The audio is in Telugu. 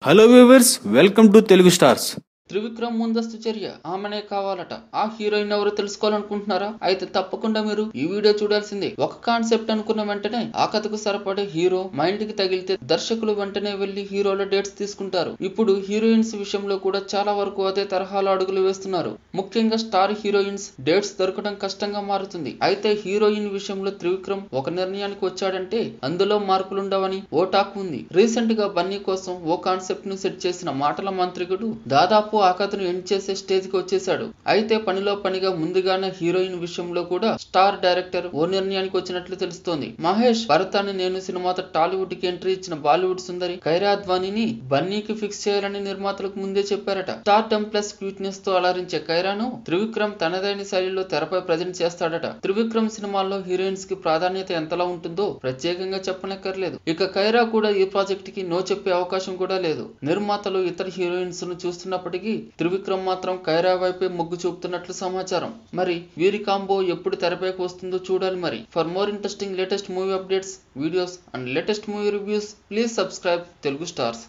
Hello viewers, welcome to Telugu stars. Trivikram ముందస్తు చర్య, ఆమెనే కావాలట. ఆ హీరోయిన్ ఎవరు తెలుసుకోవాలనుకుంటున్నారా? అయితే తప్పకుండా మీరు ఈ వీడియో చూడాల్సిందే. ఒక కాన్సెప్ట్ అనుకున్న వెంటనే ఆ కథకు సరిపడే హీరో మైండ్ కి తగిలితే దర్శకులు వెంటనే వెళ్లి హీరోల డేట్స్ తీసుకుంటారు. ఇప్పుడు హీరోయిన్స్ విషయంలో కూడా చాలా వరకు అదే తరహాలో అడుగులు వేస్తున్నారు. ముఖ్యంగా స్టార్ హీరోయిన్స్ డేట్స్ దొరకడం కష్టంగా మారుతుంది. అయితే హీరోయిన్ విషయంలో త్రివిక్రమ్ ఒక నిర్ణయానికి వచ్చాడంటే అందులో మార్పులుండవని ఓ టాక్ ఉంది. రీసెంట్ గా బన్నీ కోసం ఓ కాన్సెప్ట్ ను సెట్ చేసిన మాటల మంత్రికుడు దాదాపు ఆ కథను ఎండ్ చేసే స్టేజ్ కి వచ్చేసాడు. అయితే పనిలో పనిగా ముందుగానే హీరోయిన్ విషయంలో కూడా స్టార్ డైరెక్టర్ ఓ నిర్ణయానికి వచ్చినట్లు తెలుస్తోంది. మహేష్ భరత్ అని నేను సినిమాతో టాలీవుడ్ కి ఎంట్రీ ఇచ్చిన బాలీవుడ్ సుందరి కైరా అద్వానీని బన్నీకి ఫిక్స్ చేయాలని నిర్మాతలకు ముందే చెప్పారట. స్టార్ ప్లస్ క్యూట్నెస్ తో అలరించే కైరాను త్రివిక్రమ్ తనదైన శైలిలో తెరపై ప్రజెంట్ చేస్తాడట. త్రివిక్రమ్ సినిమాల్లో హీరోయిన్స్ కి ప్రాధాన్యత ఎంతలా ఉంటుందో ప్రత్యేకంగా చెప్పనక్కర్లేదు. ఇక కైరా కూడా ఈ ప్రాజెక్ట్ కి నో చెప్పే అవకాశం కూడా లేదు. నిర్మాతలు ఇతర హీరోయిన్స్ ను చూస్తున్నప్పటికీ త్రివిక్రమ్ మాత్రం కైరా వైపే మొగ్గు చూపుతున్నట్లు సమాచారం. మరి వీరి కాంబో ఎప్పుడు తెరపైకి వస్తుందో చూడాలి. మరి for more interesting latest movie updates, videos and latest movie reviews, please subscribe Telugu stars.